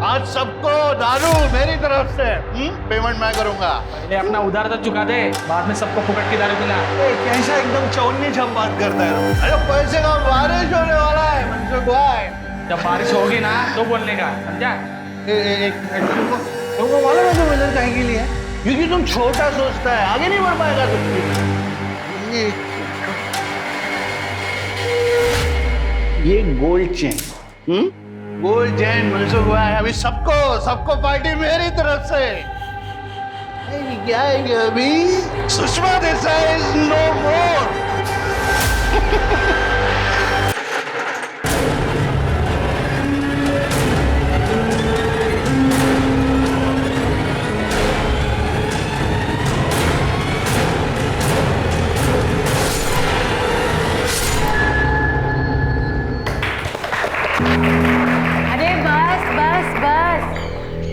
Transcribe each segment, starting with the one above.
आज सबको दारू मेरी तरफ से पेमेंट मैं करूंगा। पहले अपना उधार तो चुका दे, बाद में सबको फुकट की दारू पिला। कैसा एकदम चौनी छम बात करता है। अरे पैसे का बारिश होने वाला है मनसुख भाई। जब बारिश होगी ना तो बोलने का, समझा? तुमको मालूम है तुम इधर कहीं के लिए? क्योंकि तुम छोटा सोचता है, आगे नहीं बढ़ पाएगा तुम। ये gold chain, gold chain Mansukh भाई, अभी सबको पार्टी मेरी तरफ से। क्या है कि अभी सुषमा देसाई इज नो मोर।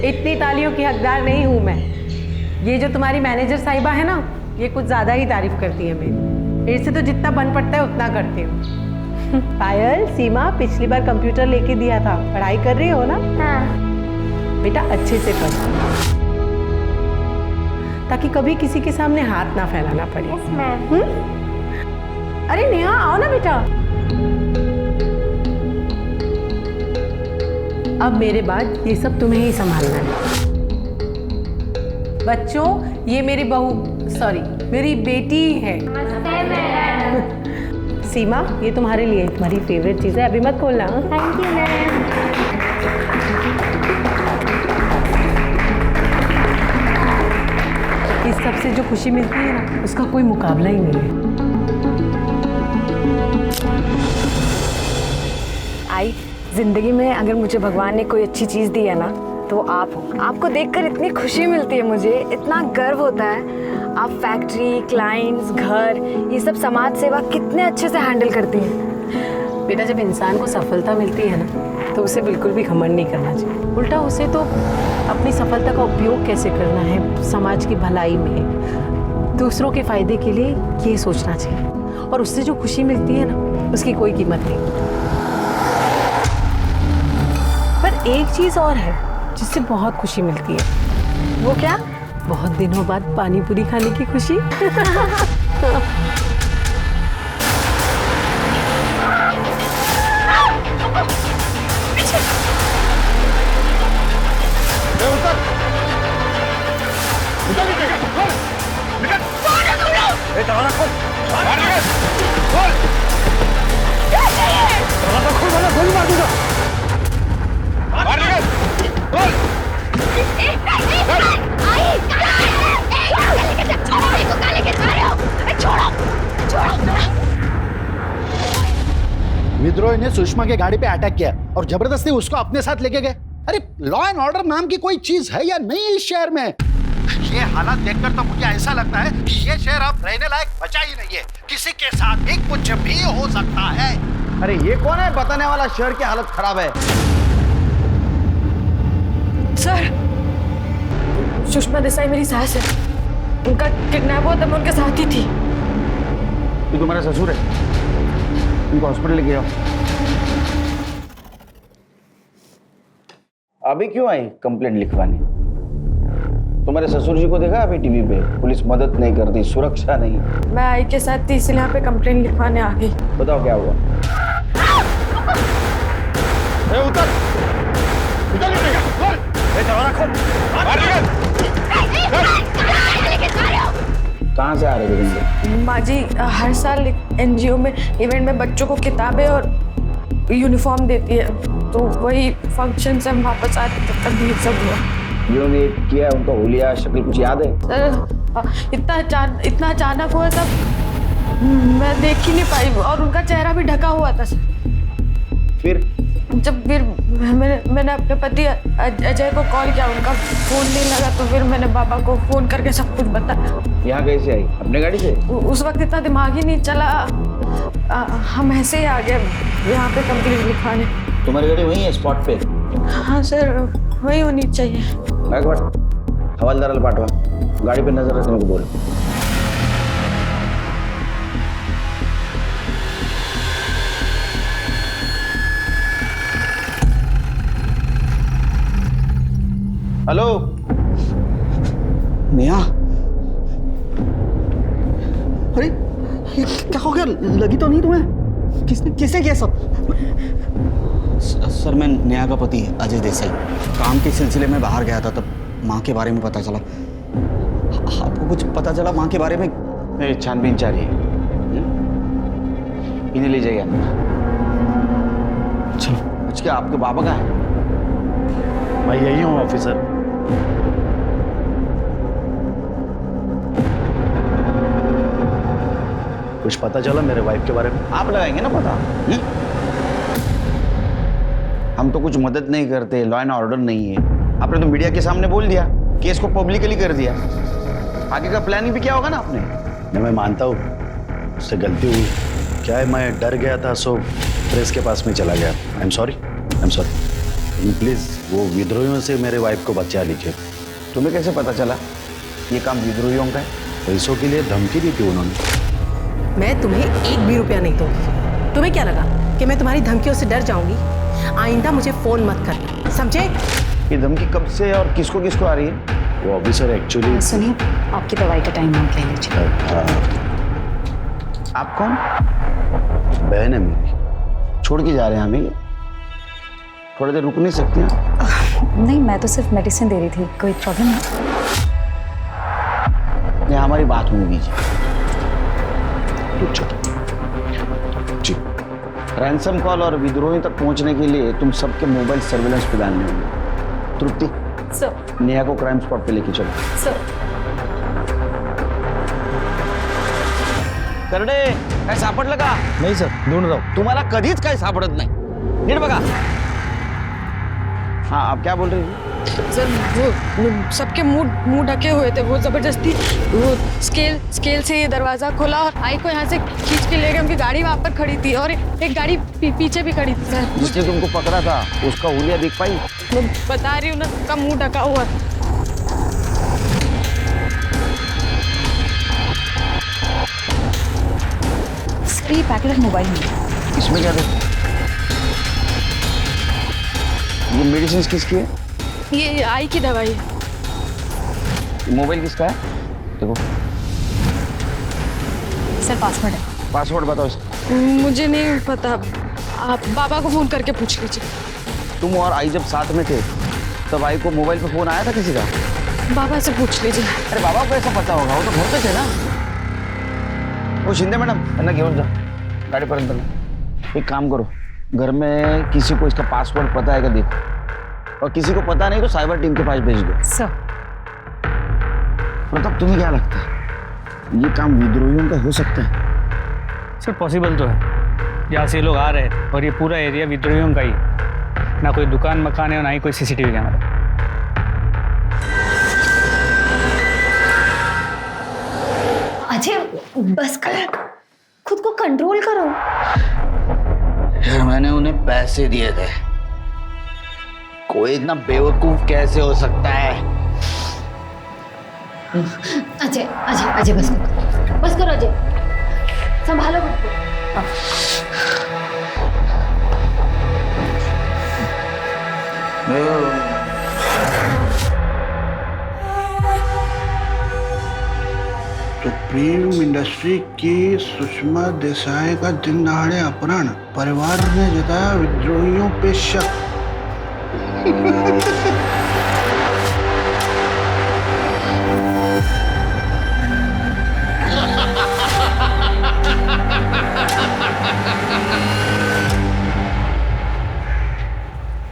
इतनी तालियों की हकदार नहीं हूं मैं। ये जो तुम्हारी मैनेजर साहिबा है ना, ये कुछ ज्यादा ही तारीफ करती है मेरी। इससे तो जितना बन पड़ता है उतना करती हूँ। पायल, सीमा पिछली बार कंप्यूटर लेके दिया था, पढ़ाई कर रही हो ना? हाँ। बेटा अच्छे से पढ़ो, ताकि कभी किसी के सामने हाथ ना फैलाना पड़े। Yes ma'am. अरे नेहा आओ ना बेटा। अब मेरे बाद ये सब तुम्हें ही संभालना है। बच्चों, ये मेरी मेरी बेटी है। नमस्ते मैम। सीमा, ये तुम्हारे लिए तुम्हारी फेवरेट चीज़ है, अभी मत खोलना। Thank you ma'am. इस सब से जो खुशी मिलती है ना, उसका कोई मुकाबला ही नहीं है। आई जिंदगी में अगर मुझे भगवान ने कोई अच्छी चीज़ दी है ना, तो आप हो। आपको देखकर इतनी खुशी मिलती है मुझे, इतना गर्व होता है। आप फैक्ट्री, क्लाइंट्स, घर, ये सब समाज सेवा कितने अच्छे से हैंडल करती हैं। बेटा, जब इंसान को सफलता मिलती है ना, तो उसे बिल्कुल भी घमंड नहीं करना चाहिए। उल्टा उसे तो अपनी सफलता का उपयोग कैसे करना है समाज की भलाई में, दूसरों के फायदे के लिए, ये सोचना चाहिए। और उससे जो खुशी मिलती है ना, उसकी कोई कीमत नहीं। पर एक चीज़ और है जिससे बहुत खुशी मिलती है। वो क्या? बहुत दिनों बाद पानी पूरी खाने की खुशी। विद्रोही ने सुषमा के गाड़ी पे अटैक किया और जबरदस्ती उसको अपने साथ लेके गए। अरे लॉ एंड ऑर्डर नाम की कोई चीज है या नहीं इस शहर में? ये हालात देखकर तो मुझे ऐसा लगता है कि ये शहर अब रहने लायक बचा ही नहीं है। किसी के साथ भी कुछ भी हो सकता है। अरे ये कौन है बताने वाला शहर की हालत खराब है? सर, सुषमा देसाई मेरी सास है। उनका किडनैप हुआ तब मैं उनके साथ ही थी। ये तुम्हारा ससुर है, इनको हॉस्पिटल लेके जाओ। अभी क्यों आई कंप्लेंट लिखवाने? तुम्हारे ससुर जी को देखा अभी टीवी पे? पुलिस मदद नहीं करती, सुरक्षा नहीं। मैं आई के साथ थी, इसलिए यहाँ पे कंप्लेंट लिखवाने आ गई। बताओ क्या हुआ? उतर, उतर दरवाजा खोल। कहाँ से आ रहे थे तुम? माँ जी हर साल एनजीओ में इवेंट में बच्चों को किताबें और यूनिफॉर्म देती है, तो वही फंक्शन से हम वापस आए थे, तब ये सब हुआ। जिन्होंने किया उनका हुलिया शक्ल कुछ याद है? सर इतना अचानक हुआ सब मैं देख ही नहीं पाई, और उनका चेहरा भी ढका हुआ था सर। फिर मैंने अपने पति अजय को कॉल किया, उनका फोन नहीं लगा, तो फिर मैंने बाबा को फोन करके सब कुछ बताया। यहाँ कैसे आई? अपने गाड़ी से? उस वक्त इतना दिमाग ही नहीं चला, हम ऐसे ही आ गए यहाँ पे कंप्लेंट लिखवाने। तुम्हारी गाड़ी वहीं है स्पॉट पे? हाँ सर, वही होनी चाहिए। हवालदार पाठवा, गाड़ी पे नजर रखने को बोलो। हेलो नेहा, अरे ये क्या हो गया? लगी तो नहीं तुम्हें? किसने किया सब? सर मैं नेहा का पति अजय देसाई काम के सिलसिले में बाहर गया था, तब माँ के बारे में पता चला। आपको कुछ पता चला माँ के बारे में? मेरी छानबीन जारी है। इन्हें ले जाइए अंदर। चलो। क्या आपके बाबा का है? मैं यही हूँ ऑफिसर। कुछ पता चला मेरे वाइफ के बारे में? आप लगाएंगे ना पता? हम तो कुछ मदद नहीं करते, लॉ एंड ऑर्डर नहीं है। आपने तो मीडिया के सामने बोल दिया, केस को पब्लिकली कर दिया। आगे का प्लानिंग भी क्या होगा ना आपने? नहीं, मैं मानता हूँ उससे गलती हुई। क्या है, मैं डर गया था, सो प्रेस के पास में चला गया। I am sorry. प्लीज वो विद्रोहियों से मेरे वाइफ को बचा लीजिए। तुम्हें कैसे पता चला ये काम विद्रोहियों का है? पैसों के लिए धमकी दी थी उन्होंने। मैं तुम्हें एक भी रुपया नहीं दूंगी। तुम्हें क्या लगा कि मैं तुम्हारी धमकियों से डर जाऊंगी? आइंदा मुझे फोन मत कर, समझे? ये धमकी कब से और किसको किसको आ रही है? वो ऑफिसर एक्चुअली। सुनिए, आपकी दवाई का टाइम नोट ले लीजिए। आप कौन? बहन है मेरी। छोड़ के जा रहे हैं हमें? थोड़ी देर रुक नहीं सकती हैं? नहीं, मैं तो सिर्फ मेडिसिन दे रही थी, कोई प्रॉब्लम नहीं। नहीं, हमारी बात होने दीजिए। जी। रैंसम कॉल और विद्रोही तक पहुंचने के लिए तुम सबके मोबाइल सर्विलेंस पे डालने होंगे। तृप्ति, सर। नेहा को क्राइम स्पॉट पे लेके चलो। सर। करडे, काय सापडलं का? नहीं सर, ढूंढ रहा हूँ। तुम्हाला कधीच काय सापडत नाही। नीट बघा। हाँ, आप क्या बोल रही हो? सर वो सबके मुंह ढके हुए थे, वो जबरदस्ती वो स्केल से ये दरवाजा खोला और आई को यहाँ से खींच के ले गए। उनकी गाड़ी वहाँ पर खड़ी थी और एक गाड़ी पीछे भी खड़ी थी सर। जिसने तुमको पकड़ा था उसका हुलिया दिख पाई? मैं बता रही हूँ ना, सबका मुंह ढका हुआ था। सर ये पैकेट मोबाइल है। इसमें क्या देखो? ये मेडिसिन किसकी है? ये आई की दवाई है। मोबाइल किसका है? देखो। सर पासवर्ड है। पासवर्ड बताओ इसका। मुझे नहीं पता, आप बाबा को फोन करके पूछ लीजिए। तुम और आई जब साथ में थे तब आई को मोबाइल पे फोन आया था किसी का? बाबा से पूछ लीजिए। अरे बाबा को कैसा पता होगा? वो तो घर पे थे ना। वो शिंदे मैडम ना, घेऊन जा गाडीपर्यंत। एक काम करो, घर में किसी को इसका पासवर्ड पता है क्या देखो, और किसी को पता नहीं तो साइबर टीम के पास भेज दो। सर। प्रताप, तुम्हें क्या लगता है ये काम विद्रोहियों का हो सकता है? सर पॉसिबल तो है। यहाँ से लोग आ रहे हैं और ये पूरा एरिया विद्रोहियों का ही है। ना कोई दुकान मकान है और ना ही कोई सीसीटीवी कैमरा। अजय बस करो, खुद को कंट्रोल करो। यार मैंने उन्हें पैसे दिए थे, कोई इतना बेवकूफ कैसे हो सकता है? अजय अजय अजय बस करो अजय, संभालो खुद को। तो फिल्म इंडस्ट्री की सुषमा देसाई का दिन दहाड़े अपहरण, परिवार ने जताया विद्रोहियों पे शक।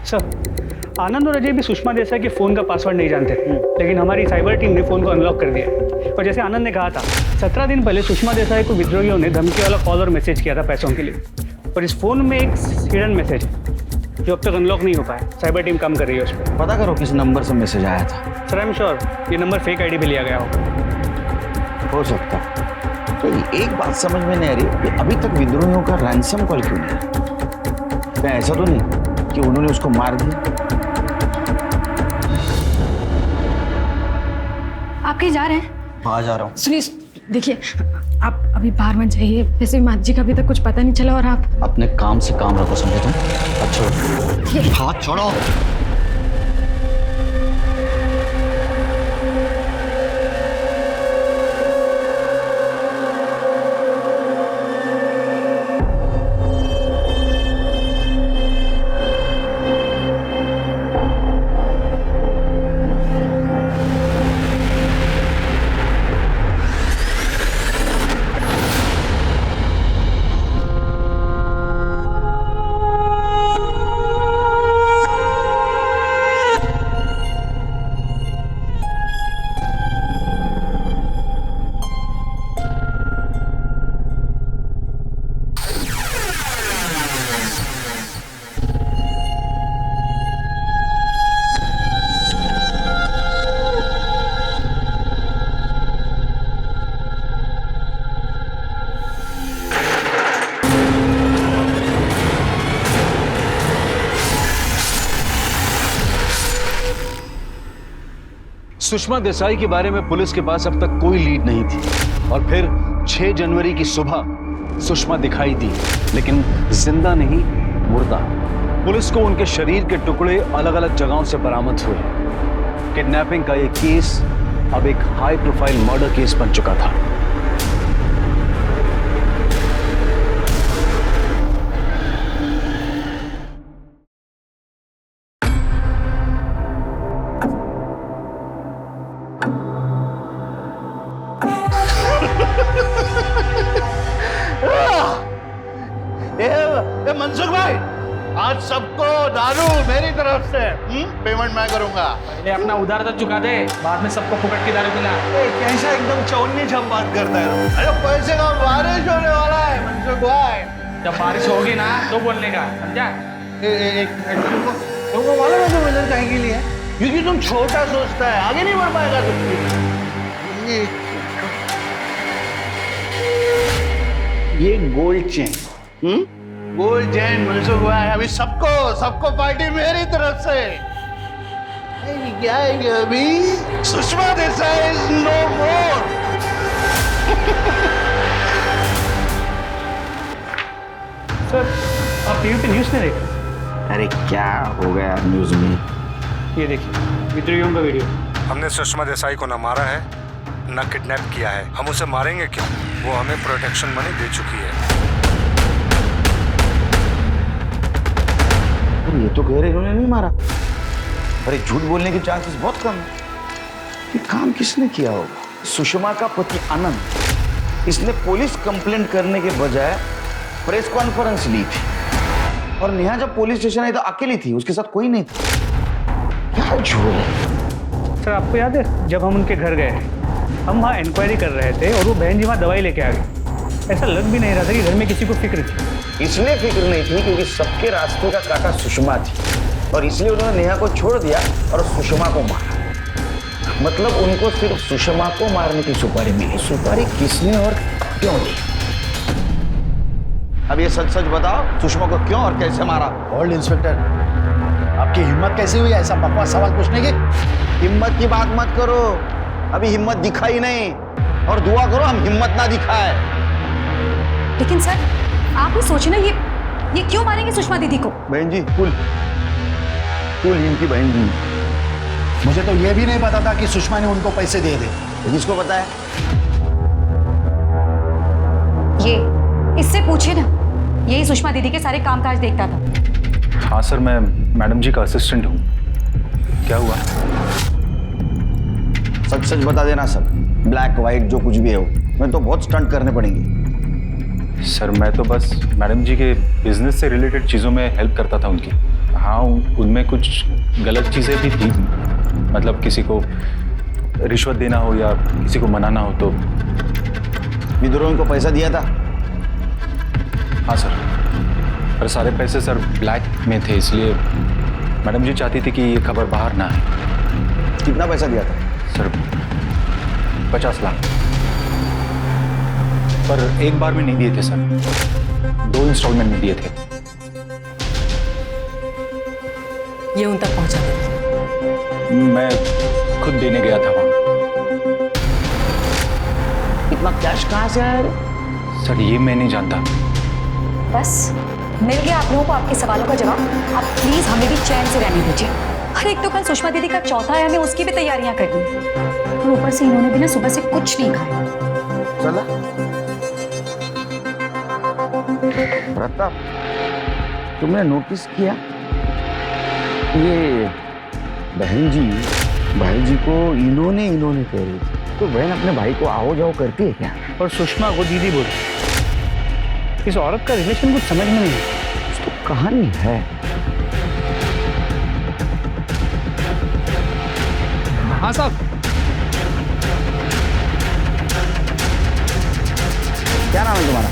सर, आनंद और अजय भी सुषमा देसाई के फोन का पासवर्ड नहीं जानते थे, लेकिन हमारी साइबर टीम ने फोन को अनलॉक कर दिया। और जैसे आनंद ने कहा था, 17 दिन पहले सुषमा देसाई को विद्रोहियों ने धमकी वाला कॉल और मैसेज किया था पैसों के लिए। और इस फोन में एक हिडन मैसेज है जो अब तक अनलॉक नहीं हो पाया। साइबर टीम काम कर रही है उस पर। पता करो किस नंबर से मैसेज आया था। सर आई एम श्योर ये नंबर फेक आईडी पे लिया गया होगा। हो सकता। तो एक बात समझ में नहीं आ रही कि अभी तक विद्रोहियों का रैंसम कॉल क्यों नहीं आया? क्या ऐसा तो नहीं कि उन्होंने उसको मार दिया? आप कहीं जा रहे हैं? बाहर जा रहा हूँ। सुनिए, देखिए आप अभी बाहर मत जाइए। वैसे भी माँ जी का अभी तक कुछ पता नहीं चला और आप अपने काम से काम रखो, समझे तुम? अच्छा, हाथ छोड़ो। सुषमा देसाई के बारे में पुलिस के पास अब तक कोई लीड नहीं थी और फिर 6 जनवरी की सुबह सुषमा दिखाई दी, लेकिन जिंदा नहीं, मुर्दा। पुलिस को उनके शरीर के टुकड़े अलग अलग जगहों से बरामद हुए। किडनैपिंग का ये केस अब एक हाई प्रोफाइल मर्डर केस बन चुका था। ये मनसुख भाई, आज सबको दारू मेरी तरफ से पेमेंट मैं करूंगा। पहले अपना उधार तो चुका दे, बाद में सबको फुकट की दारू पिला। कैसा एकदम चौनी छम बात करता है। अरे पैसे का बारिश होने वाला है मनसुख भाई। जब बारिश होगी ना तो बोलने का, समझा? तुमको मालूम है तुम इधर कहीं के लिए? क्योंकि तुम छोटा सोचता है, आगे नहीं बढ़ पाएगा तुम। ये gold chain, gold chain Mansukh भाई, अभी सबको पार्टी मेरी तरफ से। क्या है अभी? Sushma Desai is no more. Sir, आप टीवी पे न्यूज़ नहीं देखते? अरे क्या हो गया न्यूज में? ये देखिए, विद्रोहियों का वीडियो। हमने सुषमा देसाई को न मारा है न किडनैप किया है। हम उसे मारेंगे क्यों? वो हमें प्रोटेक्शन मनी दे चुकी है। ये तो कह रहे इन्होंने नहीं मारा। अरे झूठ बोलने के चांसेस बहुत कम है। ये काम किसने किया होगा? सुषमा का पति आनंद, इसने पुलिस कंप्लेंट करने के बजाय प्रेस कॉन्फ्रेंस ली थी और नेहा जब पुलिस स्टेशन आई तो अकेली थी, उसके साथ कोई नहीं था। क्या झूठ है? सर, आपको याद है जब हम उनके घर गए, हम वहाँ इंक्वायरी कर रहे थे और वो बहन जी वहाँ दवाई लेके आ गई। ऐसा लग भी नहीं रहा था कि घर में किसी को फिक्र थी। इसलिए फिक्र नहीं थी क्योंकि सबके रास्ते का कांटा सुषमा थी और इसलिए उन्होंने नेहा को छोड़ दिया और सुषमा को मारा। मतलब उनको सिर्फ सुषमा को मारने की सुपारी मिली। सुपारी किसने और क्यों दी? अब ये सच सच बताओ, सुषमा को क्यों और कैसे मारा? होल्ड इंस्पेक्टर, आपकी हिम्मत कैसे हुई ऐसा बकवास सवाल पूछने की? हिम्मत की बात मत करो, अभी हिम्मत दिखाई नहीं, और दुआ करो हम हिम्मत ना दिखाए। लेकिन सर, आप भी सोचिए ना, ये क्यों मारेंगे सुषमा दीदी को? बहन जी, कुल इनकी बहन जी। मुझे तो ये भी नहीं पता था कि सुषमा ने उनको पैसे दिए थे। किसको पता है? ये इससे पूछे ना, यही सुषमा दीदी के सारे कामकाज देखता था। हाँ सर, मैं मैडम जी का असिस्टेंट हूँ। क्या हुआ? सच सच बता देना सब, ब्लैक व्हाइट जो कुछ भी है वो। मैं तो बहुत स्टंट करने पड़ेंगे। सर, मैं तो बस मैडम जी के बिजनेस से रिलेटेड चीज़ों में हेल्प करता था उनकी। हाँ, उनमें कुछ गलत चीज़ें भी थी, मतलब किसी को रिश्वत देना हो या किसी को मनाना हो तो। विद्रोहियों को पैसा दिया था? हाँ सर, पर सारे पैसे सर ब्लैक में थे, इसलिए मैडम जी चाहती थी कि ये खबर बाहर ना आए। कितना पैसा दिया था? सर 50 लाख, पर एक बार में नहीं दिए थे सर, 2 इंस्टॉलमेंट में दिए थे। ये उन तक पहुंचा दे। मैं खुद देने गया था वहाँ। इतना कैश कहाँ से आया? सर, ये मैं नहीं जानता। बस मिल गया आप लोगों को आपके सवालों का जवाब। आप प्लीज हमें भी चैन से रहने दीजिए। अरे एक तो कल सुषमा दीदी का चौथा है, हमें उसकी भी तैयारियां करनी है और ऊपर से इन्होंने भी ना सुबह से कुछ नहीं खाया। चला प्रताप, तुमने नोटिस किया ये बहन जी भाई जी को इन्होंने कह रही थी, तो बहन अपने भाई को आओ जाओ करती है क्या? और सुषमा को दीदी बोली। इस औरत का रिलेशन कुछ समझ में नहीं है। तो कहानी है। हाँ साहब। क्या नाम है तुम्हारा?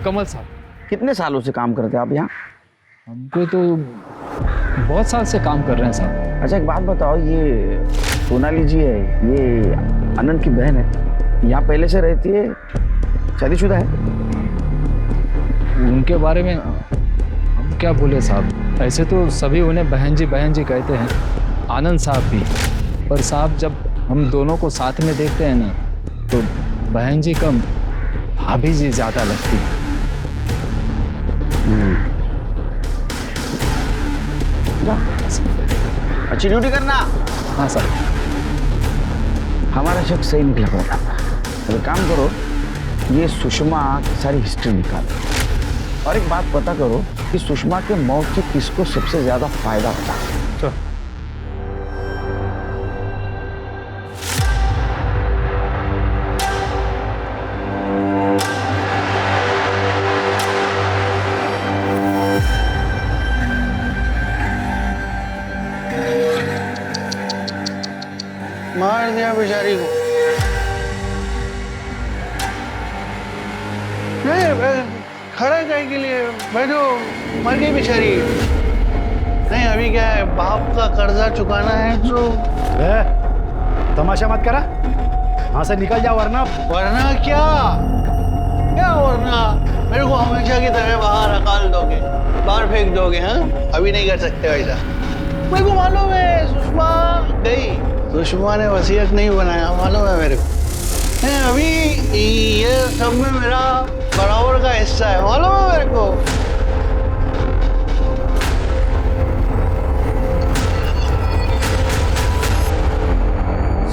कमल साहब। कितने सालों से काम करते हैं आप यहाँ? हमको तो बहुत साल से काम कर रहे हैं साहब। अच्छा, एक बात बताओ, ये सोनाली जी है, ये आनंद की बहन है, यहाँ पहले से रहती है, शादीशुदा है? उनके बारे में हम क्या बोले साहब, ऐसे तो सभी उन्हें बहन जी कहते हैं, आनंद साहब भी। पर साहब, जब हम दोनों को साथ में देखते हैं ना, तो बहन जी कम भाभी जी ज्यादा लगती है। अच्छी ड्यूटी करना। हाँ सर। हमारा शक सही निकला होगा। तो एक काम करो, ये सुषमा की सारी हिस्ट्री निकालो और एक बात पता करो कि सुषमा के मौत से किसको सबसे ज्यादा फायदा होता है। मार दिया बेचारी को। नहीं, खड़ा काहे के लिए बैठो, मर गई बेचारी। नहीं अभी क्या है, बाप का कर्जा चुकाना है तो। तमाशा मत करा, वहां से निकल जाओ वरना। वरना क्या क्या वरना? मेरे को हमेशा की तरह बाहर हकाल दोगे, बाहर फेंक दोगे? हाँ अभी नहीं कर सकते वैसा। मेरे को मालूम है सुषमा गई, सुषमा ने वसीयत नहीं बनाया, मालूम है मेरे को। अभी ये सब में मेरा बराबर का हिस्सा है, मालूम है मेरे को।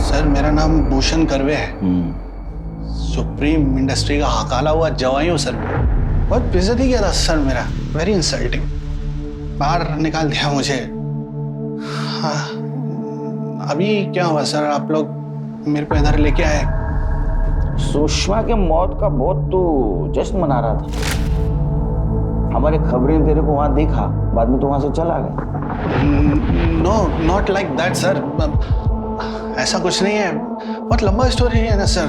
सर मेरा नाम भूषण करवे है, सुप्रीम इंडस्ट्री का हकाला हुआ जवाई हूँ सर। बहुत बेइज्जती किया था सर मेरा, वेरी इंसल्टिंग। बाहर निकाल दिया मुझे। हाँ अभी क्या हुआ सर, आप लोग मेरे को इधर लेके आए? सुषमा के मौत का बहुत तू जश्न मना रहा था, हमारे खबरें तेरे को वहां देखा, बाद में तो वहां से चला गया। No not like that sir, ऐसा कुछ नहीं है, बहुत लंबा स्टोरी है ना sir,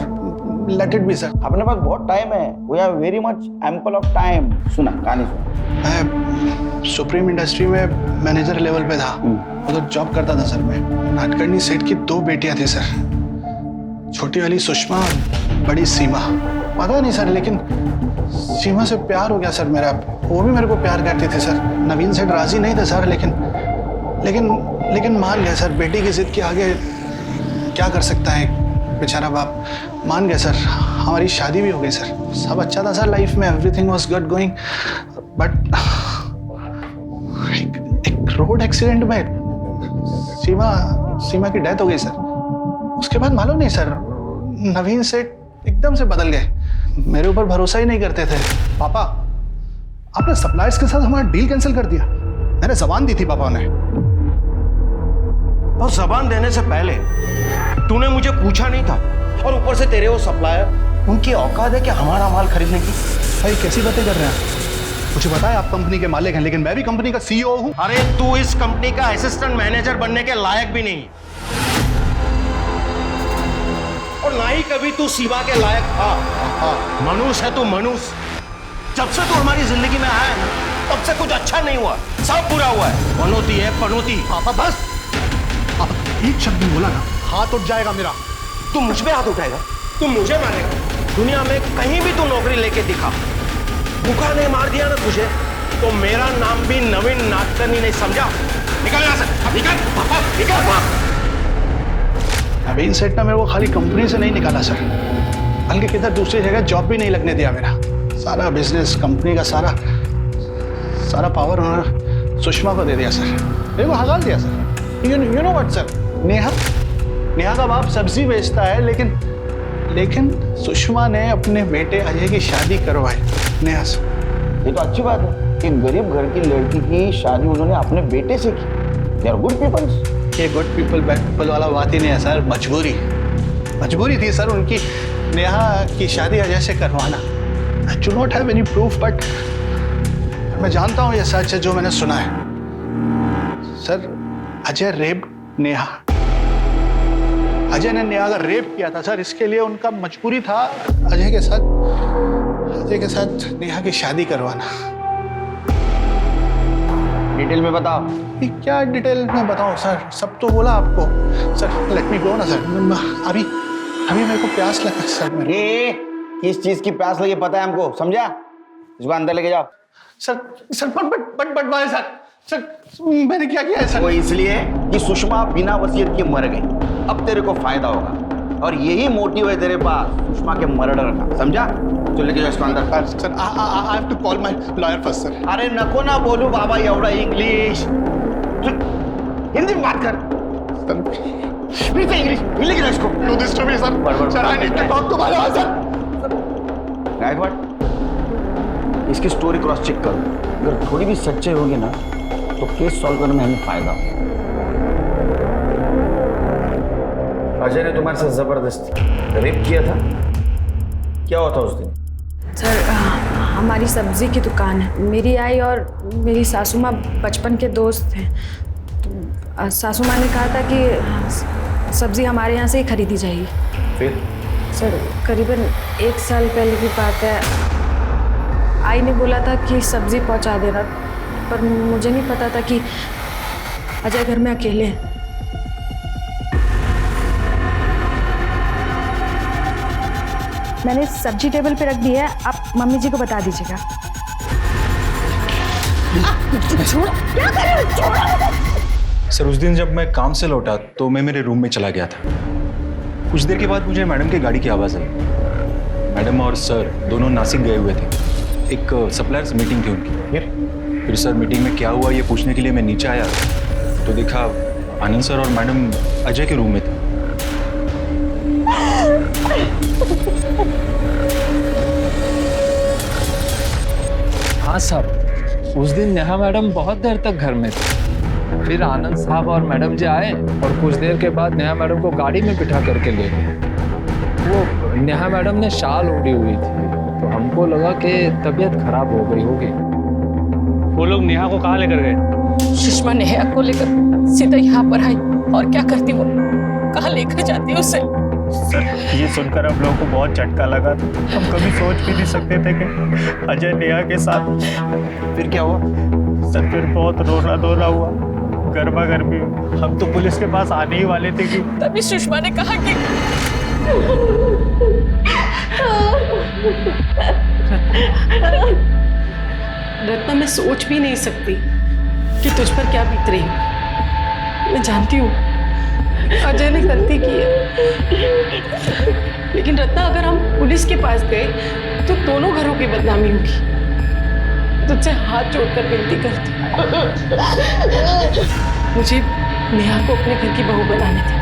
let it be sir. अपने पास बहुत टाइम है, we have very much ample of time. सुना कहानी सुना। मैं सुप्रीम इंडस्ट्री में मैनेजर लेवल पे था, उधर जॉब करता था सर मैं। नाटकर्णी सेठ की 2 बेटियां थी सर, छोटी वाली सुषमा, बड़ी सीमा। पता नहीं सर, लेकिन सीमा से प्यार हो गया सर मेरा, वो भी मेरे को प्यार करती थी सर। नवीन सेठ राजी नहीं थे सर, लेकिन मान गए सर। बेटी की जिद के आगे क्या कर सकता है बेचारा बाप, मान गए सर। हमारी शादी भी हो गई सर, सब अच्छा था सर लाइफ में, everything was good going. But एक रोड एक्सीडेंट में सीमा की डेथ हो गई सर। उसके बाद मालूम नहीं सर, नवीन सेठ एकदम से बदल गए, मेरे ऊपर भरोसा ही नहीं करते थे। पापा, आपने सप्लायर्स के साथ हमारा डील कैंसिल कर दिया। मैंने जबान दी थी पापा ने। और जबान देने से पहले तूने मुझे पूछा नहीं था, और ऊपर से तेरे वो सप्लायर, उनकी औकात है कि हमारा माल खरीदने की? भाई कैसी बातें कर रहे हैं? मुझे पता है आप कंपनी के मालिक हैं, लेकिन मैं भी कंपनी का सीईओ हूं। अरे तू इस कंपनी का असिस्टेंट मैनेजर बनने के लायक भी नहीं, और ना ही कभी तू सीमा के लायक था। मनुष्य है तू, मनुष्य। जब से तू हमारी जिंदगी में आया ना, तब से कुछ अच्छा नहीं हुआ, सब बुरा हुआ है। पनौती है पनौती। पापा बस, आप एक शब्द नहीं बोला ना, हाथ उठ जाएगा मेरा। तू मुझ पे हाथ उठाएगा? तू मुझे मारेगा? दुनिया में कहीं भी तू नौकरी लेके दिखा, भूखा नहीं मार दिया ना तुझे, तो मेरा नाम भी नवीन नाटकर्णी नहीं, समझा? निकल यहां से, निकल पापा, निकल। नवीन सेठ ने मेरे को खाली कंपनी से नहीं निकाला सर, बल्कि किधर दूसरी जगह जॉब भी नहीं लगने दिया मेरा। सारा बिजनेस, कंपनी का सारा पावर उन्होंने सुषमा को दे दिया सर, मेरे को हकाल दिया sir. You know what sir, Neha का बाप सब्जी बेचता है, लेकिन सुषमा ने अपने बेटे अजय की शादी करवाई नेहा से। ये तो अच्छी बात है कि गरीब घर की लड़की की शादी उन्होंने अपने बेटे से की। They are good peoples. ये गुड पीपल बैड पीपल वाला बात ही नहीं है सर, मजबूरी थी सर उनकी नेहा की शादी अजय से करवाना। I do not have any proof, but मैं जानता हूँ ये सच है जो मैंने सुना है सर। अजय रेप नेहा, अजय ने नेहा का रेप किया था सर, इसके लिए उनका मजबूरी था अजय के साथ नेहा की शादी करवाना। डिटेल में बताओ। क्या डिटेल में बताऊं सर, सब तो बोला आपको सर। लेट मी गो ना सर, अभी मेरे को प्यास लगा सर। मेरे किस चीज की प्यास लगी पता है हमको, समझा? इसको अंदर लेके जाओ। सर बट भाई सर, सर मैंने क्या किया है सर? वो इसलिए कि सुषमा बिना वसीयत के मर गई। अब तेरे को फायदा होगा और यही मोटिव है तेरे पास सुषमा के मर्डर का, समझा? तो लेके जाओ इसको अंदर। Sir I have to call my lawyer first sir. अरे नको ना बोलू बाबा एवढा इंग्लिश, हिंदी में बात कर। इंग्लिश लेके जाओ इसको। Do this to me sir. Sir I need to talk to my lawyer sir. Gaikwad, इसकी स्टोरी क्रॉस चेक करो, अगर थोड़ी भी सच्चाई होगी ना तो केस सॉल्व करने में हमें फायदा होगा। अजय ने तुम्हारे साथ जबरदस्ती रेप किया था, क्या हुआ था उस दिन? सर हमारी सब्जी की दुकान है, मेरी आई और मेरी सासू माँ बचपन के दोस्त हैं। तो सासू माँ ने कहा था कि सब्जी हमारे यहाँ से ही खरीदी जाएगी। फिर? सर करीबन 1 साल पहले की बात है, आई ने बोला था कि सब्जी पहुँचा देना, पर मुझे नहीं पता था कि अजय घर में अकेले हैं। मैंने सब्जी टेबल पे रख दी है, आप मम्मी जी को बता दीजिएगा। सर उस दिन जब मैं काम से लौटा तो मैं मेरे रूम में चला गया था। कुछ देर के बाद मुझे मैडम की गाड़ी की आवाज़ आई। मैडम और सर दोनों नासिक गए हुए थे, एक सप्लायर्स मीटिंग थी उनकी। फिर सर मीटिंग में क्या हुआ ये पूछने के लिए मैं नीचे आया तो देखा आनंद सर और मैडम अजय के रूम में थे। हाँ साहब, उस दिन नेहा मैडम बहुत देर तक घर में थी। फिर आनंद साहब और मैडम जी आए और कुछ देर के बाद नेहा मैडम को गाड़ी में बिठा करके ले गए। वो नेहा मैडम ने शाल ओढ़ी हुई थी तो हमको लगा कि तबीयत खराब हो गई होगी। वो लोग नेहा को कहाँ लेकर गए? सुषमा नेहा को लेकर सीधा यहाँ पर आई। और क्या करती वो, कहाँ लेकर जाती उसे? सर ये सुनकर हम लोगों को बहुत झटका लगा। हम कभी सोच भी नहीं सकते थे कि अजय नेहा के साथ। फिर क्या हुआ? सर फिर बहुत रोना धोना हुआ, गर्मा गर्मी। हम तो पुलिस के पास आने ही वाले थे कि तभी सुषमा ने कहा कि रत्ना, मैं सोच भी नहीं सकती कि तुझ पर क्या बीत रही है। मैं जानती हूँ अजय ने गलती की है, लेकिन रत्ना अगर हम पुलिस के पास गए तो दोनों घरों की बदनामी होगी। तुझसे हाथ जोड़कर विनती करती, मुझे नेहा को अपने घर की बहू बनाने दे।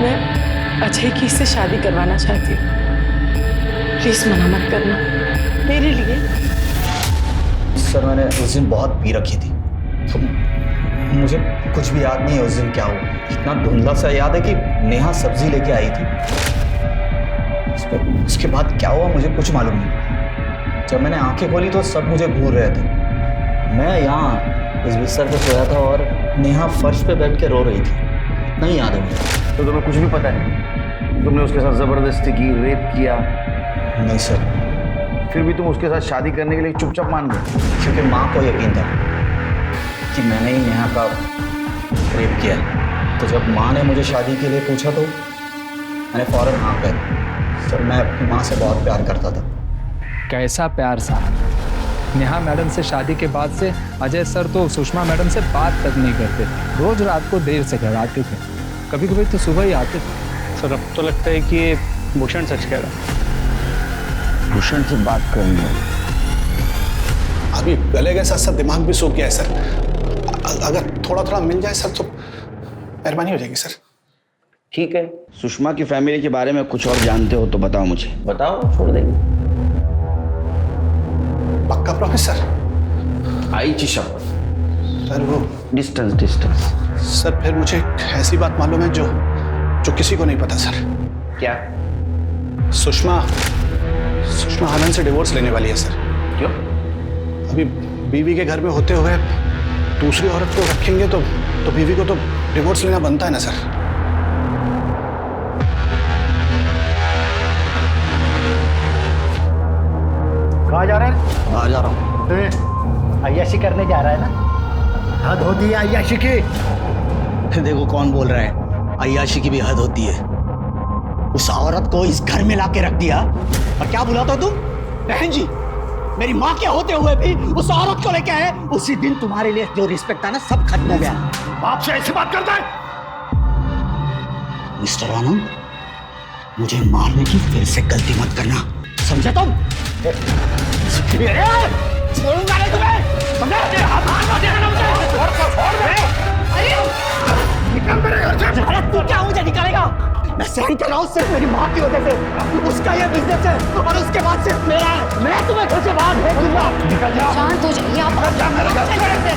मैं अजय की इससे शादी करवाना चाहती हूँ, प्लीज मना मत करना मेरे लिए। सर मैंने उस दिन बहुत पी रखी थी तो मुझे कुछ भी याद नहीं है उस दिन क्या हुआ। इतना धुंधला सा याद है कि नेहा सब्जी लेके आई थी, उसके बाद क्या हुआ मुझे कुछ मालूम नहीं। जब मैंने आंखें खोली तो सब मुझे घूर रहे थे। मैं यहाँ इस बिस्तर पे सोया था और नेहा फर्श पे बैठ के रो रही थी, इतना ही याद है मुझे। तो तुम्हें कुछ भी पता नहीं? तुमने उसके साथ जबरदस्ती की, रेप किया? नहीं सर। फिर भी तुम उसके साथ शादी करने के लिए चुपचाप मान गए? क्योंकि माँ को यकीन था कि मैंने ही नेहा का रेप किया। तो जब माँ ने मुझे शादी के लिए पूछा तो मैंने फौरन हाँ कर दी। सर मैं अपनी माँ से बहुत प्यार करता था। कैसा प्यार साहब। नेहा मैडम से शादी के बाद से अजय सर तो सुषमा मैडम से बात तक नहीं करते थे। रोज रात को देर से घर आते थे, कभी कभी तो सुबह ही आते थे। सर अब तो लगता है कि ये भूषण सच कह रहा है। भूषण से बात करेंगे। अभी गले के साथ साथ दिमाग भी सूख गया है सर। अगर थोड़ा थोड़ा मिल जाए सर तो मेहरबानी हो जाएगी सर। ठीक है, सुषमा की फैमिली के बारे में कुछ और जानते हो तो बताओ मुझे। बताओ, छोड़ देंगे। पक्का प्रोफेसर? आईची शपथ। सर वो डिस्टेंस सर फिर मुझे ऐसी बात मालूम है जो किसी को नहीं पता सर। क्या? सुषमा आनंद से डिवोर्स लेने वाली है सर। क्यों? अभी बीवी के घर में होते हुए दूसरी औरत को रखेंगे तो बीवी को तो डिवोर्स लेना बनता है ना सर। कहाँ जा रहे हैं? बाहर जा रहा हूँ। अय्याशी करने जा रहा है ना? हद होती है अय्याशी की। देखो कौन बोल रहा है, अय्याशी की भी हद होती है। उस औरत को इस घर में लाके रख दिया और क्या बुलाता तुम? बहन जी, मेरी माँ के होते हुए भी उस औरत को लेके आए। उसी दिन तुम्हारे लिए जो रिस्पेक्ट था ना, सब खत्म हो गया। बाप से ऐसी बात करता है? मिस्टर आनंद, मुझे मारने की फिर से गलती मत करना, समझे तुम? छोड़ूंगा नहीं तुम्हें, समझे? निकल मेरे घर से। अरे तू क्या मुझे निकालेगा? मैं सहन कर रहा हूँ सिर्फ मेरी माँ की वजह से। उसका ये बिजनेस है और उसके बाद सिर्फ मेरा है। मैं तुम्हें घर से बाहर भेज दूंगा। निकल जाओ। शांत हो जाइए आप। जा मेरे घर से।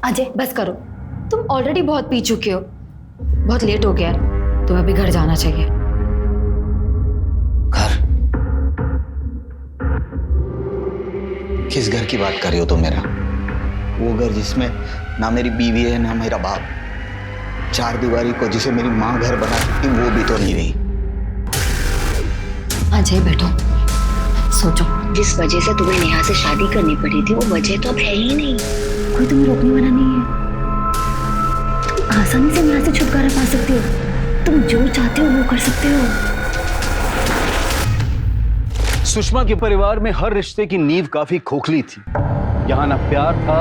अजय बस करो, तुम ऑलरेडी बहुत पी चुके हो, बहुत लेट हो गया है, तुम्हें अभी घर जाना चाहिए। घर? किस घर की बात कर रही हो तुम मेरा? वो घर जिसमें ना मेरी बीवी है ना मेरा बाप, चार दीवारी को जिसे मेरी माँ घर बना सकती वो भी तो नहीं रही। अजय बैठो, सोचो। जिस वजह से तुम्हें नेहा से शादी करनी पड़ी थी वो वजह तो अब है ही नहीं, कोई तुम्हें रोकने वाला नहीं है। तुम आसानी से नेहा से छुटकारा पा सकते हो, तुम जो चाहते हो वो कर सकते हो। सुषमा के परिवार में हर रिश्ते की नींव काफी खोखली थी। यहाँ ना प्यार था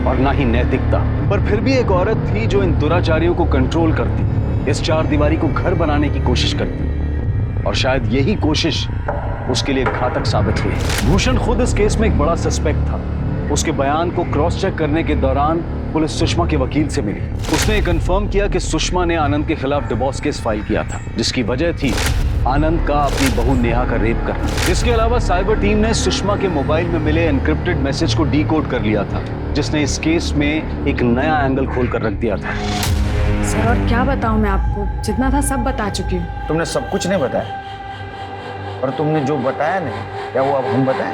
और ना ही नैतिकता, पर फिर भी एक औरत थी जो इन दुराचारियों को कंट्रोल करती, इस चार दीवारी को घर बनाने की कोशिश करती, और शायद यही कोशिश उसके लिए घातक साबित हुई। भूषण खुद इस केस में एक बड़ा सस्पेक्ट था। उसके बयान को क्रॉस चेक करने के दौरान पुलिस सुषमा के वकील से मिली। उसने कंफर्म किया कि सुषमा ने आनंद के खिलाफ डिवोर्स केस फाइल किया था, जिसकी वजह थी आनंद का अपनी बहू नेहा का रेप करना। इसके अलावा साइबर टीम ने सुषमा के मोबाइल में मिले एनक्रिप्टेड मैसेज को डीकोड कर लिया था, जिसने इस केस में एक नया एंगल खोल कर रख दिया था। सर और क्या बताऊं मैं आपको, जितना था सब बता चुकी हूँ। तुमने सब कुछ नहीं बताया, और तुमने जो बताया नहीं, क्या वो अब हम बताएं?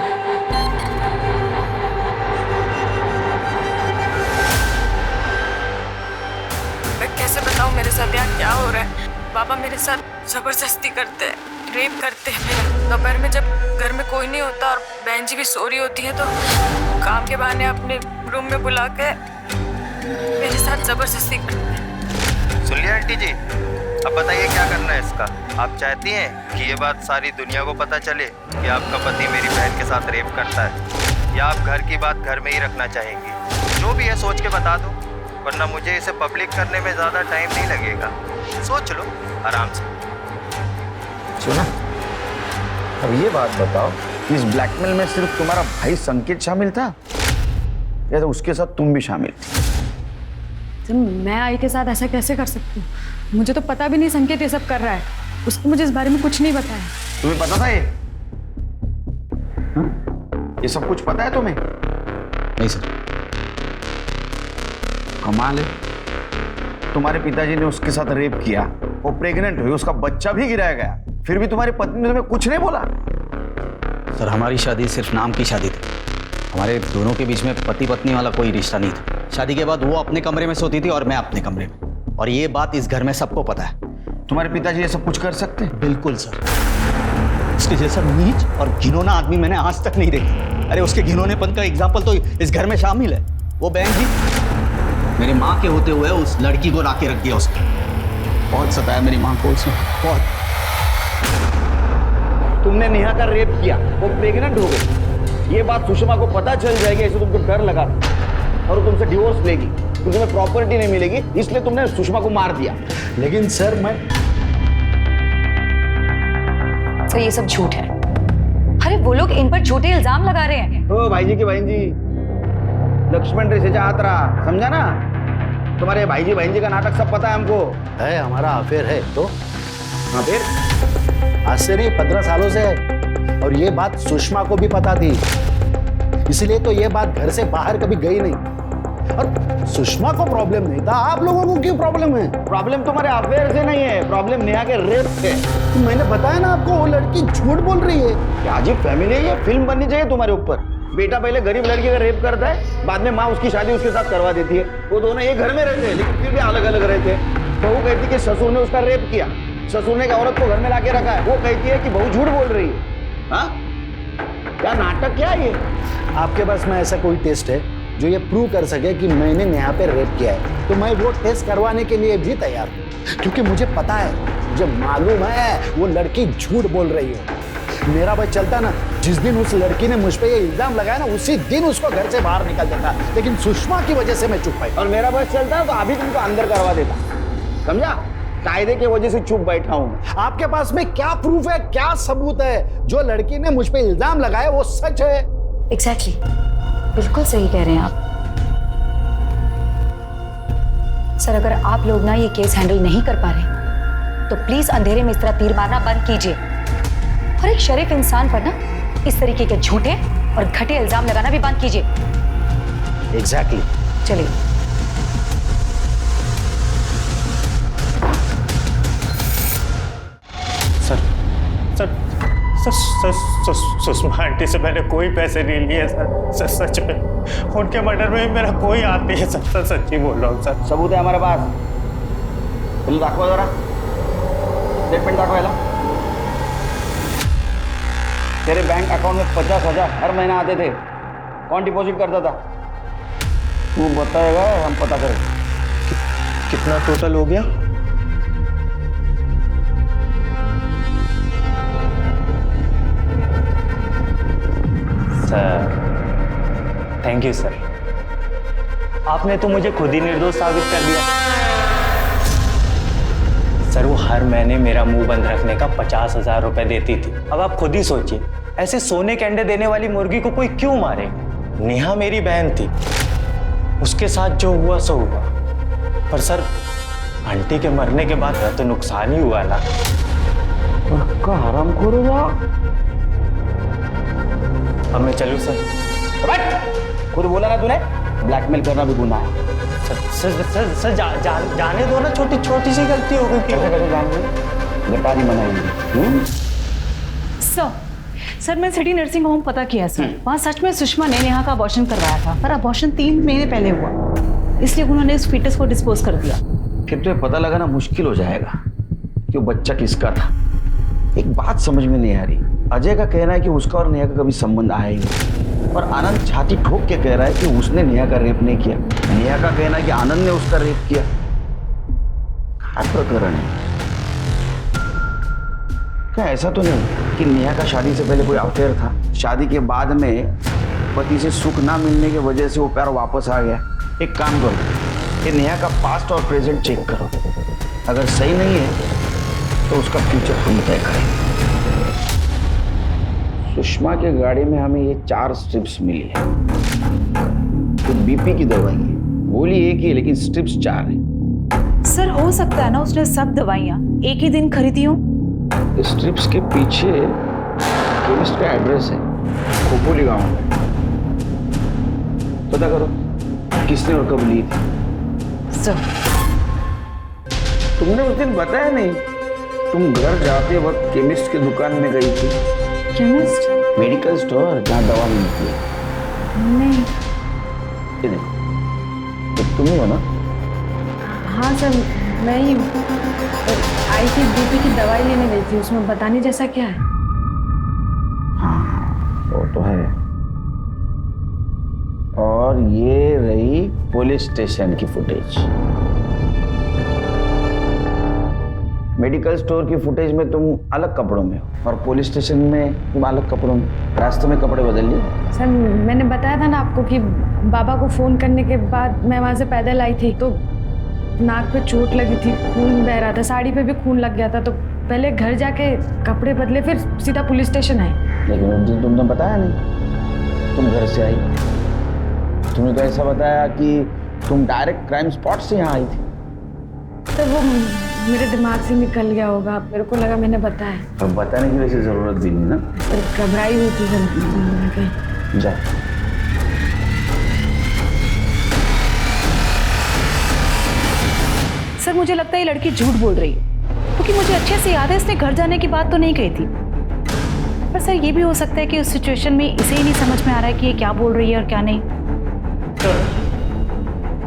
मैं कैसे बताऊं मेरे साथ यहाँ क्या हो रहा है? पापा मेरे साथ जबरदस्ती करते हैं, रेप करते हैं। दोपहर में जब घर में कोई नहीं होता और बहन जी भी सो रही होती है तो काम के बहाने अपने रूम में बुला के मेरे साथ जबरदस्ती करते हैं। सुन लिया आंटी जी, अब बताइए क्या करना है इसका? आप चाहती हैं कि ये बात सारी दुनिया को पता चले कि आपका पति मेरी बहन के साथ रेप करता है, या आप घर की बात घर में ही रखना चाहेंगी? जो भी है सोच के बता दो, वरना मुझे इसे पब्लिक करने में ज़्यादा टाइम नहीं लगेगा। सोच लो आराम से। सुना, अब ये बात बताओ कि इस ब्लैकमेल में सिर्फ तुम्हारा भाई संकेत शामिल था या तो उसके साथ तुम भी शामिल थी? सर मैं आई के साथ ऐसा कैसे कर सकती हूँ? मुझे तो पता भी नहीं संकेत ये सब कर रहा है, उसको मुझे इस बारे में कुछ नहीं बताया। तुम्हें पता था ये? ये सब कुछ पता है तुम्हें? नहीं सर। कमाल है, तुम्हारे पिताजी ने उसके साथ रेप किया, वो प्रेग्नेंट हुई, उसका बच्चा भी गिराया गया, फिर भी तुम्हारी पत्नी ने तुम्हें कुछ नहीं बोला? सर हमारी शादी सिर्फ नाम की शादी थी, हमारे दोनों के बीच में पति पत्नी वाला कोई रिश्ता नहीं था। शादी के बाद वो अपने कमरे में सोती थी और मैं अपने कमरे में, और ये बात इस घर में सबको पता है। तुम्हारे पिताजी ये सब कुछ कर सकते हैं? बिल्कुल सर, उसके जैसा नीच और घिनौना आदमी मैंने आज तक नहीं देखा। अरे उसके घिनौनेपन का एग्जाम्पल तो इस घर में शामिल है। वो बहन जी मेरी माँ के होते हुए उस लड़की को लाके रख दिया उसने, बहुत सताया मेरी माँ को उसने, बहुत। तुमने नेहा का रेप किया, वो प्रेग्नेंट हो गई, ये बात सुषमा को पता चल जाएगी, ऐसे तुमको डर लगा और वो तुमसे डिवोर्स लेगी, तो तुम्हें प्रॉपर्टी नहीं मिलेगी, इसलिए तुमने सुषमा को मार दिया। लेकिन सर मैं तो ये सब झूठ है। अरे वो लोग इन पर झूठे इल्जाम लगा रहे हैं। ओ भाई जी की बहन जी, लक्ष्मण रेसे चाहत रहा, समझा ना? तुम्हारे भाई जी बहन जी का नाटक सब पता है हमको। है, हमारा अफेयर है तो हाँ फिर आज से नहीं 15 सालों से है, और ये बात सुषमा को भी पता थी, इसलिए तो ये बात घर से बाहर कभी गई नहीं। और सुषमा को प्रॉब्लम नहीं था, आप लोगों को क्यों प्रॉब्लम है? प्रॉब्लम तुम्हारे अफेयर से नहीं है, प्रॉब्लम नेहा के रेप से। तो मैंने बताया ना आपको, वो लड़की झूठ बोल रही है। क्या अजीब फैमिली है ये, फिल्म बननी चाहिए तुम्हारे ऊपर। बेटा पहले गरीब लड़की का रेप करता है, बाद में माँ उसकी शादी उसके साथ करवा देती है। वो दोनों एक घर में रहते हैं लेकिन फिर भी अलग अलग रहते हैं। बहू कहती है कि ससुर ने उसका रेप किया, ससुर ने एक औरत को घर में लाके रखा है, वो कहती है कि बहू झूठ बोल रही है। हाँ, क्या नाटक क्या है ये? आपके पास में ऐसा कोई टेस्ट है जो ये प्रूव कर सके कि मैंने नेहा पे रेप किया है, तो मैं वो टेस्ट करवाने के लिए भी तैयार हूँ। क्योंकि मुझे पता है, मुझे मालूम है वो लड़की झूठ बोल रही है। मेरा बस चलता ना, जिस दिन उस लड़की ने मुझ पे ये इल्जाम लगाया ना, उसी दिन उसको घर से बाहर निकल देता, लेकिन सुषमा की वजह से मैं चुप पाई। और मेरा बस चलता तो अभी तुमको अंदर करवा देता, समझा? कायदे की वजह से चुप बैठा हूं। आपके पास में क्या प्रूफ है, क्या सबूत है? जो लड़की ने मुझ पे इल्जाम लगाया वो सच है? एग्जैक्टली, बिल्कुल सही कह रहे हैं आप। सर, अगर आप लोग ना ये केस हैंडल नहीं कर पा रहे तो प्लीज अंधेरे में इस तरह तीर मारना बंद कीजिए और एक शरीफ इंसान पर ना इस तरीके के झूठे और घटे इल्जाम लगाना भी बंद कीजिए। एग्जैक्टली। चलिए। सुषमा आंटी से मैंने कोई पैसे नहीं लिए सर। सच में उनके मर्डर में मेरा कोई हाथ नहीं है सर। सच्ची बोल रहा हूँ सर। सबूत है हमारे पास। तुम दाखवा जरा, स्टेटमेंट दाखवायला। तेरे बैंक अकाउंट में 50,000 हर महीना आते थे, कौन डिपॉजिट करता था? तू बताएगा, हम पता करें। कितना टोटल हो गया? Sir, thank you sir. आपने तो मुझे खुद ही निर्दोष साबित कर दिया। सर, वो हर महीने मेरा मुंह बंद रखने का 50,000 रुपए देती थी। अब आप खुद ही सोचिए, ऐसे सोने के अंडे देने वाली मुर्गी को कोई क्यों मारे? नेहा मेरी बहन थी, उसके साथ जो हुआ सो हुआ। पर सर, आंटी के मरने के बाद तो नुकसान ही हुआ ना। पक्का हरामखोर होगा। अब मैं चलूं सर? खुद बोला ना तूने, ब्लैकमेल करना भी गुनाह है। सर जाने दो ना, छोटी छोटी सी गलती हो गई। कैसे जान गए? गटारी बनाएंगे। सर, मैं सिटी नर्सिंग होम पता किया सर। वहाँ सच में सुषमा ने नेहा का अबॉर्शन करवाया था, पर अबॉर्शन 3 महीने पहले हुआ, इसलिए उन्होंने इस फीटस को डिस्पोज कर दिया। फिर तो पता लगाना मुश्किल हो जाएगा कि वो बच्चा किसका था। एक बात समझ में नहीं आ रही, अजय का कहना है कि उसका और नेहा का कभी संबंध आया ही नहीं, और आनंद छाती ठोक के कह रहा है कि उसने नेहा का रेप नहीं किया। नेहा का कहना है कि आनंद ने उसका रेप किया। क्या प्रकरण है? क्या ऐसा तो नहीं कि नेहा का शादी से पहले कोई अफेयर था, शादी के बाद में पति से सुख ना मिलने की वजह से वो प्यार वापस आ गया? एक काम करो, ये नेहा का पास्ट और प्रेजेंट चेक करो, अगर सही नहीं है तो उसका फ्यूचर हम तय करेंगे। सुषमा के गाड़ी में हमें ये 4 स्ट्रिप्स मिली है। तो बीपी की दवाई है, गोली एक ही है लेकिन स्ट्रिप्स 4 है। सर, हो सकता है ना उसने सब दवाइयाँ एक ही दिन खरीदी हो। स्ट्रिप्स के पीछे केमिस्ट का एड्रेस है, खोपोली गांव में। पता करो किसने और कब ली थी। सर, तुमने उस दिन बताया नहीं, तुम घर जाते वक्त केमिस्ट की दुकान में गई थी। केमिस्ट? मेडिकल स्टोर जहाँ दवा मिलती है। नहीं। ये देखो, तो तुम ही हो ना? हाँ सर, मैं ही आई थी, बीपी की दवाई लेने गई थी। उसमें बताने जैसा क्या है? हाँ, वो तो है। और ये रही पुलिस स्टेशन की फुटेज। मेडिकल स्टोर की फुटेज में तुम अलग कपड़ों में हो और पुलिस स्टेशन में तुम अलग कपड़ों में। रास्ते में कपड़े बदल लिए? सर, मैंने बताया था ना आपको कि बाबा को फोन करने के बाद मैं वहाँ से पैदल आई थी, तो नाक पे चोट लगी थी, खून बह रहा था, साड़ी पे भी खून लग गया था, तो पहले घर जाके कपड़े बदले, फिर सीधा पुलिस स्टेशन आए। लेकिन उस दिन तुमने बताया नहीं, तुम घर से आई। तुमने तो ऐसा बताया कि तुम डायरेक्ट क्राइम स्पॉट से यहाँ आई थी। तो वो मेरे दिमाग से निकल गया होगा, मेरे को लगा मैंने बताया। अब बताने की वैसे जरूरत भी नहीं ना। घबराई हुई थी सर। जा। सर, मुझे लगता है ये लड़की झूठ बोल रही है, क्योंकि मुझे अच्छे से याद है इसने घर जाने की बात तो नहीं कही थी। पर सर, ये भी हो सकता है कि उस सिचुएशन में इसे ही नहीं समझ में आ रहा है कि ये क्या बोल रही है और क्या नहीं।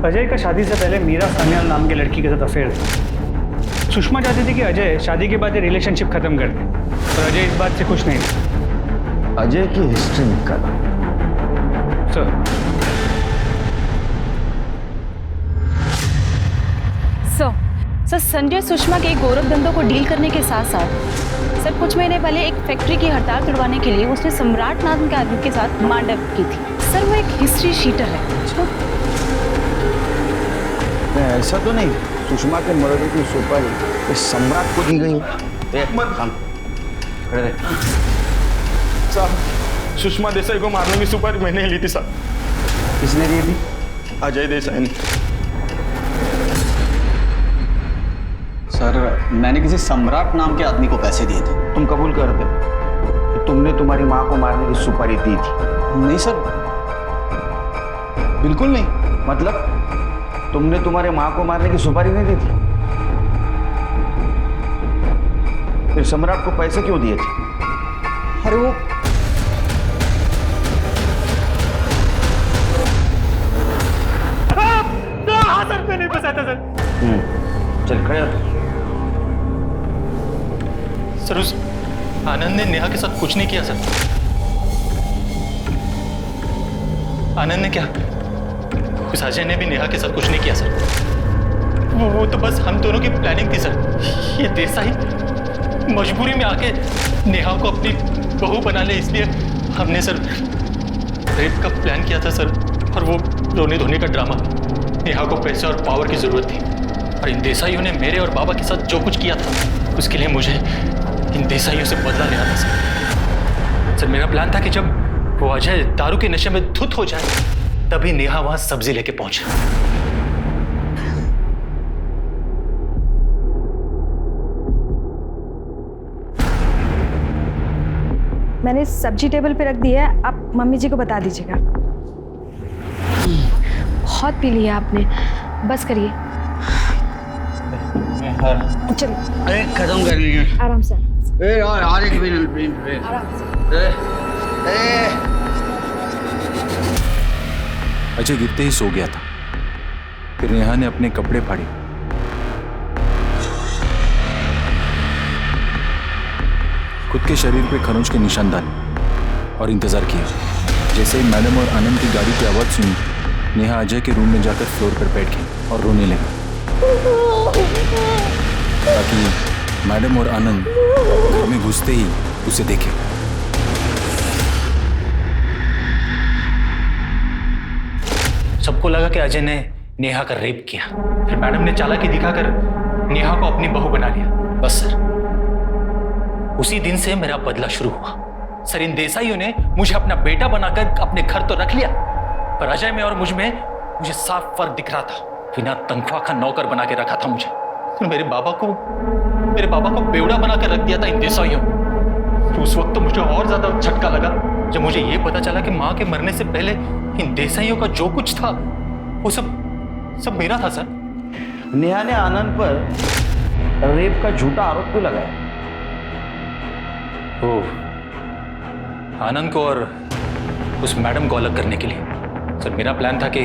अजय का शादी से पहले मीरा सान्याल नाम की लड़की के साथ अफेयर था। सुषमा चाहती थी कि अजय शादी के बाद ये रिलेशनशिप खत्म कर दे, और अजय इस बात से खुश नहीं था। अजय की हिस्ट्री निकाला। सर, सर संजय सुषमा के गौरव धंधों को डील करने के साथ साथ सर कुछ महीने पहले एक फैक्ट्री की हड़ताल तुड़वाने के लिए उसने सम्राट नाम के आदमी के साथ मारपीट की थी। सर वो एक हिस्ट्री शीटर है। ऐसा तो नहीं सुषमा के मर्डर की सुपारी इस सम्राट को दी गई? खड़े रहे। साहब सुषमा देसाई को मारने की सुपारी मैंने ली थी साहब। किसने दी थी? अजय देसाई ने। सर मैंने किसी सम्राट नाम के आदमी को पैसे दिए थे। तुम कबूल करते हो कि तुमने तुम्हारी माँ को मारने की सुपारी दी थी? नहीं सर, बिल्कुल नहीं। मतलब तुमने तुम्हारे माँ को मारने की सुपारी नहीं दी थी? फिर सम्राट को पैसे क्यों दिए थे? अरे वो हाँ सर, मैं नहीं फंसाया था सर। चल खड़े हो। सर उस आनंद ने नेहा के साथ कुछ नहीं किया सर। आनंद ने क्या, उस अजय ने भी नेहा के साथ कुछ नहीं किया सर। वो तो बस हम दोनों की प्लानिंग थी सर। ये देसाई मजबूरी में आके नेहा को अपनी बहू बना ले, इसलिए हमने सर रेप का प्लान किया था सर। और वो रोने धोने का ड्रामा, नेहा को पैसे और पावर की जरूरत थी और इन देसाइयों ने मेरे और बाबा के साथ जो कुछ किया था उसके लिए मुझे इन देसाइयों से बदला लेना था सर। सर मेरा प्लान था कि जब वो अजय दारू के नशे में धुत हो जाए तभी नेहा वहां सब्जी लेके पहुंचे। मैंने सब्जी टेबल पे रख दी है, आप मम्मी जी को बता दीजिएगा। बहुत पी लिया आपने, बस करिए। चलिए खत्म कर लिए। आराम से और एक मिनट आराम से। अजय गिरते ही सो गया था। फिर नेहा ने अपने कपड़े फाड़े, खुद के शरीर पे खरोंच के निशान डाले और इंतजार किया। जैसे ही मैडम और आनंद की गाड़ी की आवाज सुनी, नेहा अजय के रूम में जाकर फ्लोर पर बैठ गई और रोने लगी ताकि मैडम और आनंद घर में घुसते ही उसे देखे। सबको लगा कि अजय ने नेहा का रेप किया। फिर मैडम ने चालाकी दिखाकर नेहा को अपनी बहू बना लिया। बस सर उसी दिन से मेरा बदला शुरू हुआ। सर इन देसाइयों ने मुझे अपना बेटा बनाकर अपने घर तो रख लिया, पर अजय में और मुझे साफ फर्क दिख रहा था। बिना तनख्वाह का नौकर बना के रखा था मुझे। तो मेरे बाबा को बेवड़ा बनाकर रख दिया था इन देसाइयों। तो उस वक्त तो मुझे और ज्यादा झटका लगा जब मुझे ये पता चला कि माँ के मरने से पहले इन देसाइयों का जो कुछ था वो सब मेरा था सर। नेहा ने आनंद पर रेप का झूठा आरोप क्यों लगाया? आनंद को और उस मैडम को अलग करने के लिए। सर मेरा प्लान था कि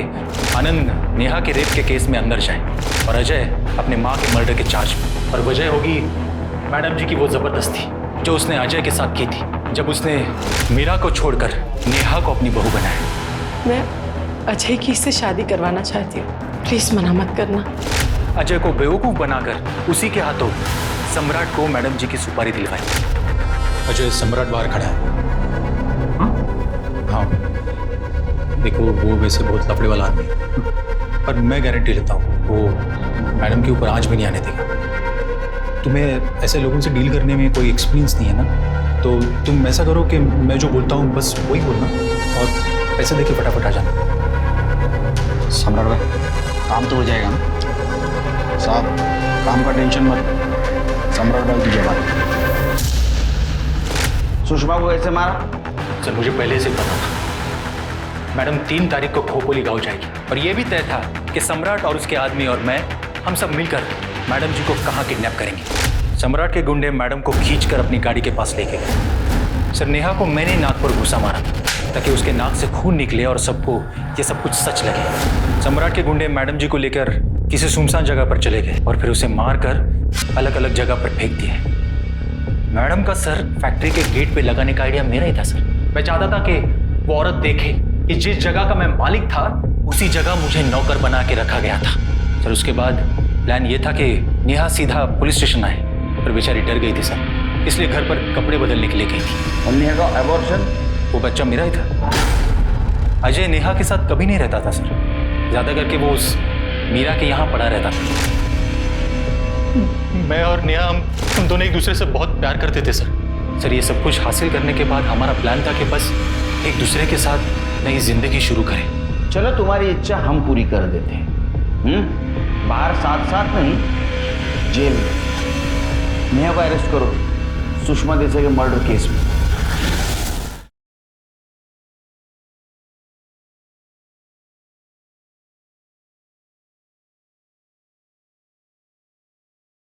आनंद नेहा के रेप के केस में अंदर जाए और अजय अपने माँ के मर्डर के चार्ज में। और वजह होगी मैडम जी की वो जबरदस्ती जो उसने अजय के साथ की थी जब उसने मीरा को छोड़कर नेहा को अपनी बहू बनाया। मैं अजय की इससे शादी करवाना चाहती हूँ, प्लीज मना मत करना। अजय को बेवकूफ बनाकर उसी के हाथों सम्राट को मैडम जी की सुपारी दिलवाई। अजय सम्राट बाहर खड़ा है। हाँ देखो वो वैसे बहुत लफड़े वाला आदमी है, पर मैं गारंटी लेता हूँ वो मैडम के ऊपर आंच भी नहीं आने देगा। तुम्हें ऐसे लोगों से डील करने में कोई एक्सपीरियंस नहीं है ना, तो तुम ऐसा करो कि मैं जो बोलता हूँ बस वही बोलना और पैसे देके फटाफट आ जाना। सम्राट भाई काम तो हो जाएगा ना साहब, काम का टेंशन मत। सम्राट भाई की जवाब। सुषमा को कैसे मारा? सर मुझे पहले से पता था मैडम 3 तारीख को खोपोली गांव जाएगी और यह भी तय था कि सम्राट और उसके आदमी और मैं हम सब मिलकर मैडम जी को कहाँ किडनैप करेंगे। सम्राट के गुंडे मैडम को खींचकर अपनी गाड़ी के पास लेके गए। सर नेहा को मैंने नाक पर घूसा मारा ताकि उसके नाक से खून निकले और सबको ये सब कुछ सच लगे। सम्राट के गुंडे मैडम जी को लेकर किसी सुनसान जगह पर चले गए और फिर उसे मारकर अलग अलग जगह पर फेंक दिए। मैडम का सर फैक्ट्री के गेट पे लगाने का आइडिया मेरा ही था सर। मैं चाहता था कि वो औरत देखे कि जिस जगह का मैं मालिक था उसी जगह मुझे नौकर बना के रखा गया था। सर उसके बाद प्लान ये था कि नेहा सीधा पुलिस स्टेशन आए, पर बेचारी डर गई थी सर, इसलिए घर पर कपड़े बदलने के लिए गई थी। और नेहा का एबॉर्शन? वो बच्चा मेरा ही था। अजय नेहा के साथ कभी नहीं रहता था सर, ज्यादा करके वो उस मीरा के यहाँ पड़ा रहता था। मैं और नेहा हम दोनों एक दूसरे से बहुत प्यार करते थे सर। ये सब कुछ हासिल करने के बाद हमारा प्लान था कि बस एक दूसरे के साथ नई जिंदगी शुरू करें। चलो तुम्हारी इच्छा हम पूरी कर देते हैं। बाहर साथ साथ नहीं, जेल में नेहा को अरेस्ट करो सुषमा देसाई के मर्डर केस में।